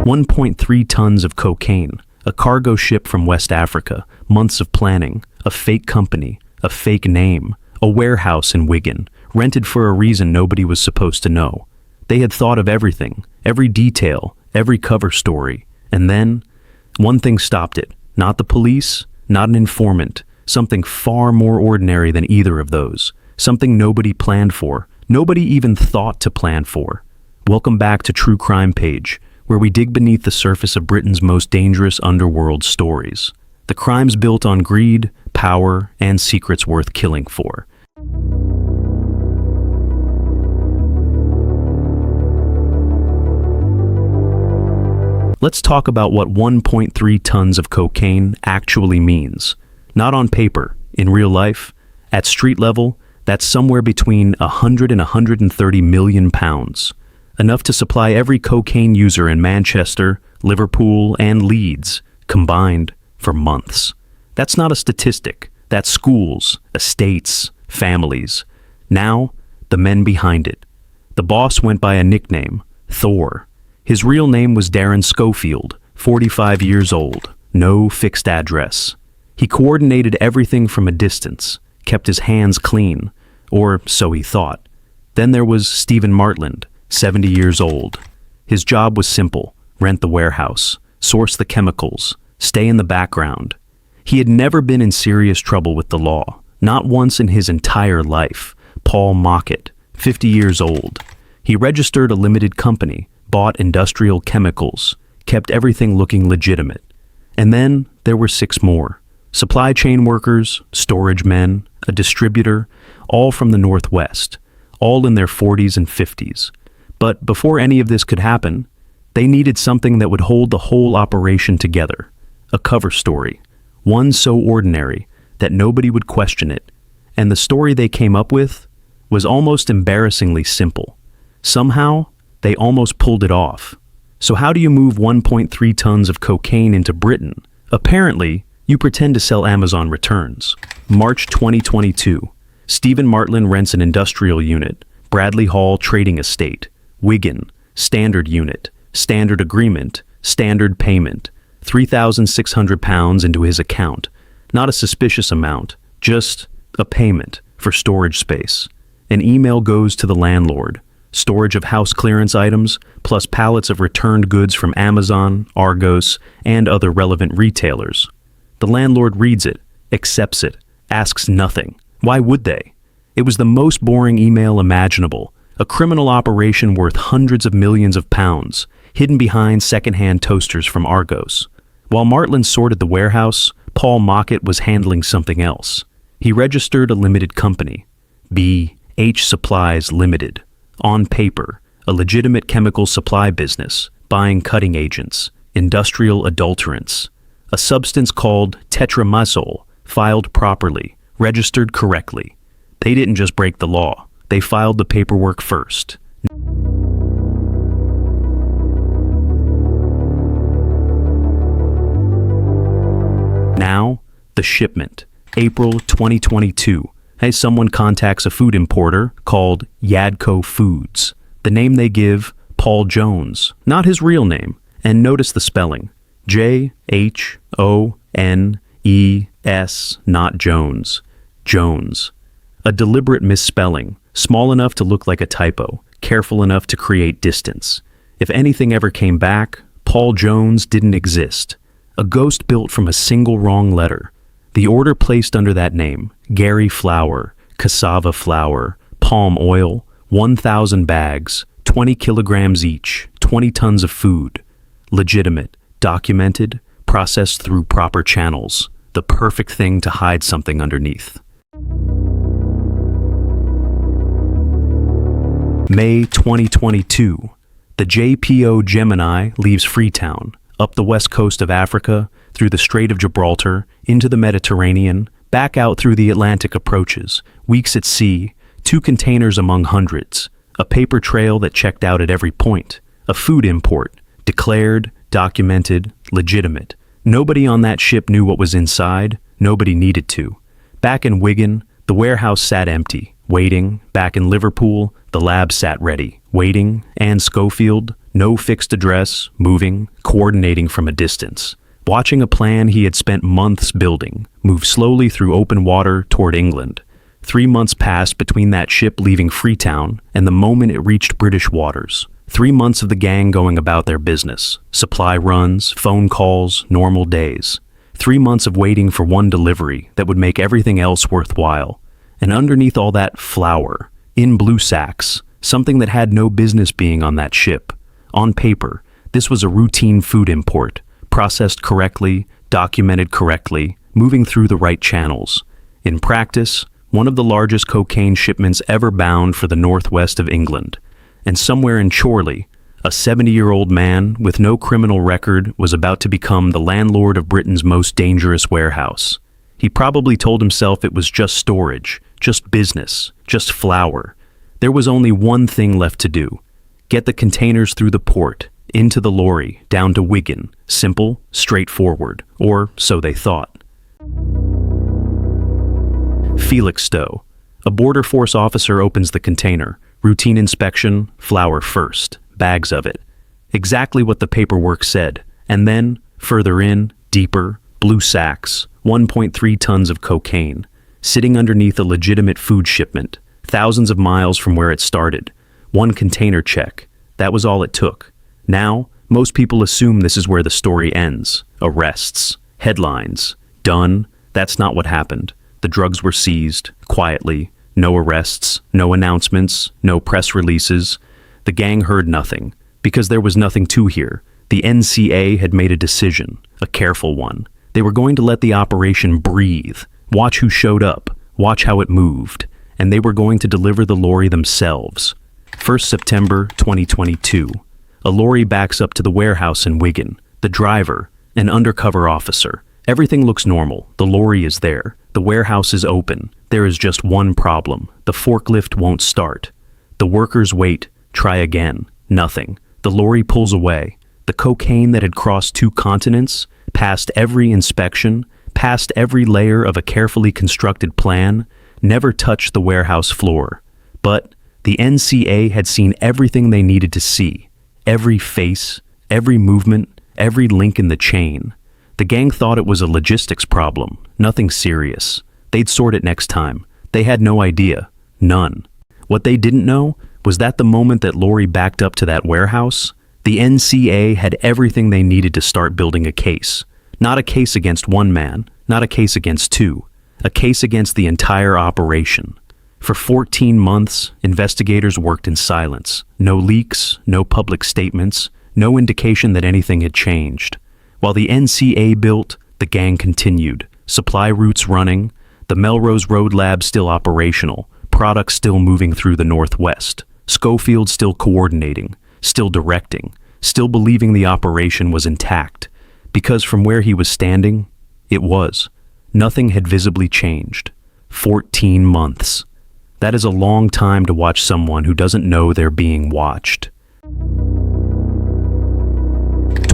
1.3 tons of cocaine, a cargo ship from West Africa, months of planning, a fake company, a fake name, a warehouse in Wigan, rented for a reason nobody was supposed to know. They had thought of everything, every detail, every cover story. And then, one thing stopped it. Not the police, not an informant, something far more ordinary than either of those. Something nobody planned for, nobody even thought to plan for. Welcome back to True Crime Page, where we dig beneath the surface of Britain's most dangerous underworld stories. The crimes built on greed, power, and secrets worth killing for. Let's talk about what 1.3 tons of cocaine actually means. Not on paper, in real life. At street level, that's somewhere between 100 and 130 million pounds. Enough to supply every cocaine user in Manchester, Liverpool, and Leeds, combined, for months. That's not a statistic. That's schools, estates, families. Now, the men behind it. The boss went by a nickname, Thor. His real name was Darryn Schofield, 45 years old, no fixed address. He coordinated everything from a distance, kept his hands clean, or so he thought. Then there was Stephen Martland, 70 years old. His job was simple: rent the warehouse, source the chemicals, stay in the background. He had never been in serious trouble with the law, not once in his entire life. Paul Mockett, 50 years old. He registered a limited company, bought industrial chemicals, kept everything looking legitimate. And then there were 6 more. Supply chain workers, storage men, a distributor, all from the Northwest, all in their 40s and 50s. But before any of this could happen, they needed something that would hold the whole operation together. A cover story, one so ordinary that nobody would question it. And the story they came up with was almost embarrassingly simple. Somehow, they almost pulled it off. So how do you move 1.3 tons of cocaine into Britain? Apparently, you pretend to sell Amazon returns. March 2022. Stephen Martland rents an industrial unit, Bradley Hall Trading Estate, Wigan, standard unit, standard agreement, standard payment, £3,600 into his account. Not a suspicious amount, just a payment for storage space. An email goes to the landlord. Storage of house clearance items, plus pallets of returned goods from Amazon, Argos, and other relevant retailers. The landlord reads it, accepts it, asks nothing. Why would they? It was the most boring email imaginable, a criminal operation worth hundreds of millions of pounds, hidden behind second-hand toasters from Argos. While Martland sorted the warehouse, Paul Mockett was handling something else. He registered a limited company, B.H. Supplies Limited. On paper, a legitimate chemical supply business, buying cutting agents, industrial adulterants. A substance called tetramazole, filed properly, registered correctly. They didn't just break the law, they filed the paperwork first. Now, the shipment, April 2022. As someone contacts a food importer called Yadco Foods. The name they give, Paul Jones, not his real name. And notice the spelling, J-H-O-N-E-S, not Jones. Jones. A deliberate misspelling, small enough to look like a typo, careful enough to create distance. If anything ever came back, Paul Jones didn't exist. A ghost built from a single wrong letter. The order placed under that name, Gary flour, cassava flour, palm oil, 1,000 bags, 20 kilograms each, 20 tons of food. Legitimate, documented, processed through proper channels. The perfect thing to hide something underneath. May 2022. The JPO Gemini leaves Freetown, up the west coast of Africa, through the Strait of Gibraltar, into the Mediterranean, back out through the Atlantic approaches, weeks at sea, 2 containers among hundreds, a paper trail that checked out at every point, a food import, declared, documented, legitimate. Nobody on that ship knew what was inside, nobody needed to. Back in Wigan, the warehouse sat empty, waiting. Back in Liverpool, the lab sat ready, waiting. And Schofield, No fixed address, moving, coordinating from a distance. Watching a plan he had spent months building, move slowly through open water toward England. 3 months passed between that ship leaving Freetown and the moment it reached British waters. 3 months of the gang going about their business. Supply runs, phone calls, normal days. 3 months of waiting for one delivery that would make everything else worthwhile. And underneath all that, flour. In blue sacks. Something that had no business being on that ship. On paper, this was a routine food import. Processed correctly, documented correctly, moving through the right channels. In practice, one of the largest cocaine shipments ever bound for the northwest of England. And somewhere in Chorley, a 70-year-old man with no criminal record was about to become the landlord of Britain's most dangerous warehouse. He probably told himself it was just storage, just business, just flour. There was only one thing left to do. Get the containers through the port, into the lorry, down to Wigan. Simple, straightforward, or so they thought. Felixstowe. A border force officer opens the container. Routine inspection, flour first, bags of it. Exactly what the paperwork said. And then, further in, deeper, blue sacks, 1.3 tons of cocaine, sitting underneath a legitimate food shipment, thousands of miles from where it started. One container check. That was all it took. Now, most people assume this is where the story ends. Arrests, headlines, done. That's not what happened. The drugs were seized, quietly. No arrests, no announcements, no press releases. The gang heard nothing, because there was nothing to hear. The NCA had made a decision, a careful one. They were going to let the operation breathe, watch who showed up, watch how it moved, and they were going to deliver the lorry themselves. 1st September 2022. A lorry backs up to the warehouse in Wigan. The driver, an undercover officer. Everything looks normal. The lorry is there. The warehouse is open. There is just one problem. The forklift won't start. The workers wait, try again. Nothing. The lorry pulls away. The cocaine that had crossed 2 continents, passed every inspection, passed every layer of a carefully constructed plan, never touched the warehouse floor. But the NCA had seen everything they needed to see. Every face, every movement, every link in the chain. The gang thought it was a logistics problem, nothing serious. They'd sort it next time. They had no idea. None. What they didn't know was that the moment that lorry backed up to that warehouse, the NCA had everything they needed to start building a case. Not a case against one man, not a case against 2. A case against the entire operation. For 14 months, investigators worked in silence. No leaks, no public statements, no indication that anything had changed. While the NCA built, the gang continued. Supply routes running, the Melrose Road lab still operational, products still moving through the Northwest, Schofield still coordinating, still directing, still believing the operation was intact. Because from where he was standing, it was. Nothing had visibly changed. 14 months. That is a long time to watch someone who doesn't know they're being watched.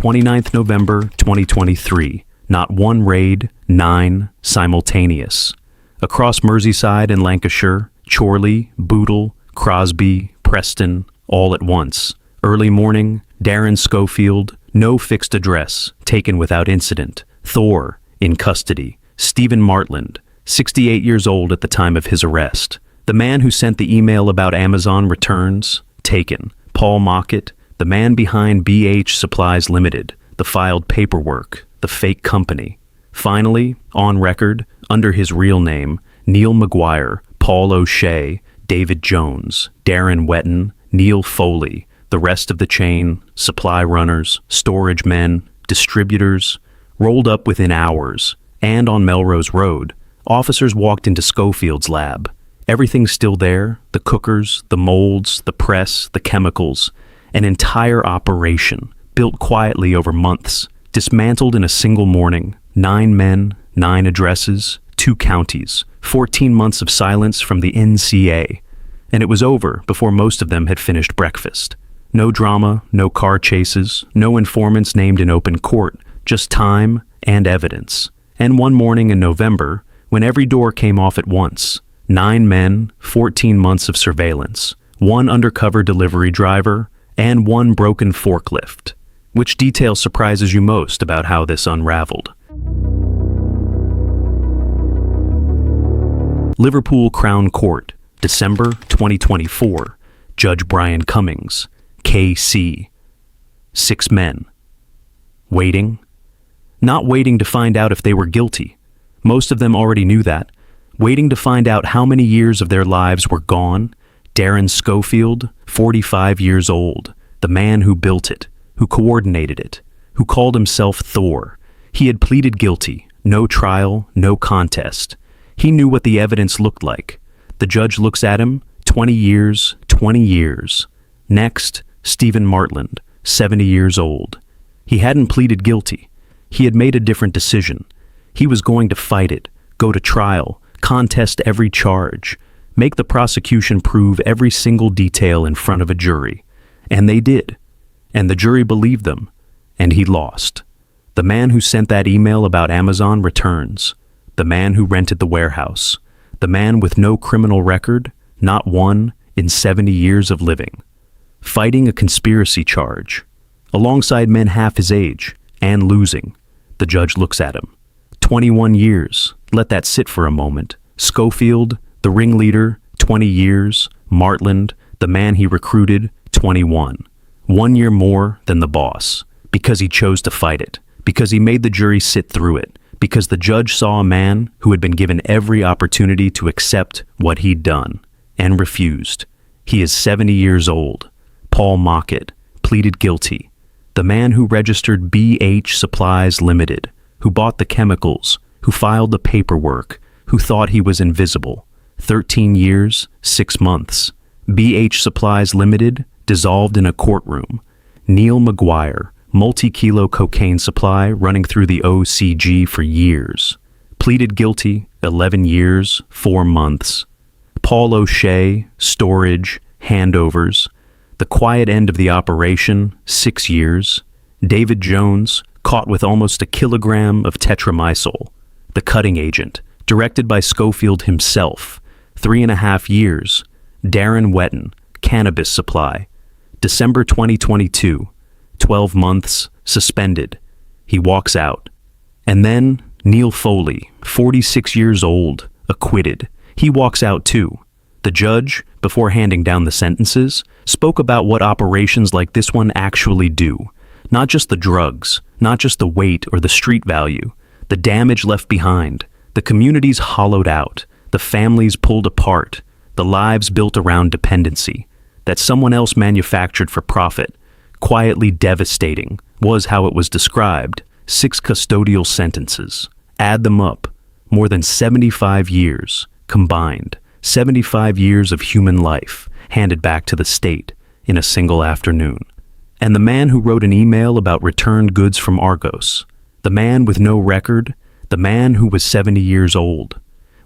29th November 2023. Not one raid, 9 simultaneous. Across Merseyside and Lancashire, Chorley, Bootle, Crosby, Preston, all at once. Early morning, Darryn Schofield, no fixed address, taken without incident. Thor, in custody. Stephen Martland, 68 years old at the time of his arrest. The man who sent the email about Amazon returns, taken. Paul Mockett, the man behind BH Supplies Limited, the filed paperwork, the fake company. Finally, on record, under his real name, Neil Maguire, Paul O'Shea, David Jones, Darren Wetton, Neil Foley, the rest of the chain, supply runners, storage men, distributors, rolled up within hours. And on Melrose Road, officers walked into Schofield's lab. Everything's still there, the cookers, the molds, the press, the chemicals. An entire operation, built quietly over months, dismantled in a single morning. 9 men, 9 addresses, 2 counties, 14 months of silence from the NCA. And it was over before most of them had finished breakfast. No drama, no car chases, no informants named in open court, just time and evidence. And one morning in November, when every door came off at once, 9 men, 14 months of surveillance, 1 undercover delivery driver, and one broken forklift. Which detail surprises you most about how this unraveled? Liverpool Crown Court, December 2024. Judge Brian Cummings, KC. 6 men. Waiting? Not waiting to find out if they were guilty. Most of them already knew that. Waiting to find out how many years of their lives were gone. Darryn Schofield, 45 years old, the man who built it, who coordinated it, who called himself Thor. He had pleaded guilty, no trial, no contest. He knew what the evidence looked like. The judge looks at him, 20 years, 20 years. Next, Stephen Martland, 70 years old. He hadn't pleaded guilty. He had made a different decision. He was going to fight it, go to trial, contest every charge, make the prosecution prove every single detail in front of a jury. And they did. And the jury believed them. And he lost. The man who sent that email about Amazon returns. The man who rented the warehouse. The man with no criminal record, not one, in 70 years of living. Fighting a conspiracy charge. Alongside men half his age, and losing. The judge looks at him. 21 years. Let that sit for a moment. Schofield, the ringleader, 20 years. Martland, the man he recruited, 21. 1 year more than the boss. Because he chose to fight it. Because he made the jury sit through it. Because the judge saw a man who had been given every opportunity to accept what he'd done, and refused. He is 70 years old. Paul Mockett pleaded guilty. The man who registered BH Supplies Limited, who bought the chemicals, who filed the paperwork, who thought he was invisible. 13 years, 6 months. BH Supplies Limited dissolved in a courtroom. Neil McGuire, multi-kilo cocaine supply running through the OCG for years. Pleaded guilty, 11 years, 4 months. Paul O'Shea, storage, handovers. The quiet end of the operation, 6 years. David Jones, caught with almost 1 kilogram of tetramycin. The cutting agent, directed by Schofield himself, 3.5 years. Darren Wetton, cannabis supply. December 2022. 12 months, suspended. He walks out. And then Neil Foley, 46 years old, acquitted. He walks out too. The judge, before handing down the sentences, spoke about what operations like this one actually do. Not just the drugs, not just the weight or the street value, the damage left behind, the communities hollowed out, the families pulled apart, the lives built around dependency, that someone else manufactured for profit. Quietly devastating was how it was described. 6 custodial sentences. Add them up. More than 75 years combined. 75 years of human life handed back to the state in a single afternoon. And the man who wrote an email about returned goods from Argos. The man with no record. The man who was 70 years old.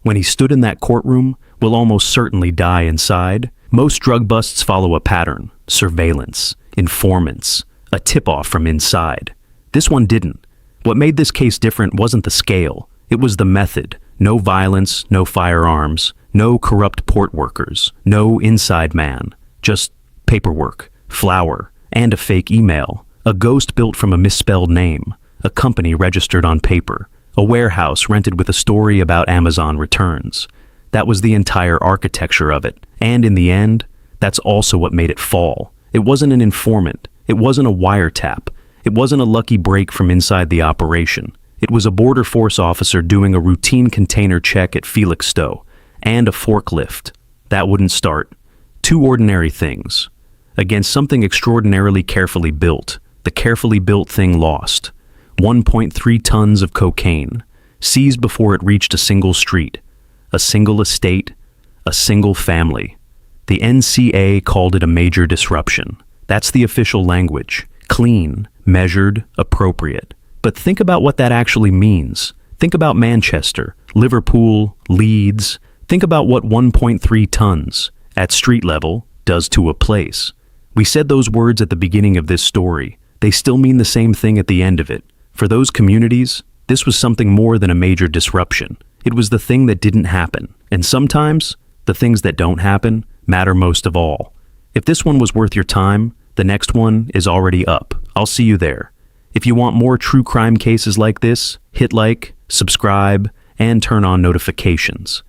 When he stood in that courtroom, will almost certainly die inside. Most drug busts follow a pattern. Surveillance. Informants, a tip-off from inside. This one didn't. What made this case different wasn't the scale. It was the method. No violence, no firearms, no corrupt port workers, no inside man. Just paperwork, flour, and a fake email. A ghost built from a misspelled name. A company registered on paper. A warehouse rented with a story about Amazon returns. That was the entire architecture of it. And in the end, that's also what made it fall. It wasn't an informant. It wasn't a wiretap. It wasn't a lucky break from inside the operation. It was a border force officer doing a routine container check at Felixstowe and a forklift. That wouldn't start. 2 ordinary things. Against something extraordinarily carefully built. The carefully built thing lost. 1.3 tons of cocaine. Seized before it reached a single street. A single estate. A single family. The NCA called it a major disruption. That's the official language. Clean, measured, appropriate. But think about what that actually means. Think about Manchester, Liverpool, Leeds. Think about what 1.3 tons, at street level, does to a place. We said those words at the beginning of this story. They still mean the same thing at the end of it. For those communities, this was something more than a major disruption. It was the thing that didn't happen. And sometimes, the things that don't happen matter most of all. If this one was worth your time, The next one is already up. I'll see you there. If you want more true crime cases like this, hit like, subscribe, and turn on notifications.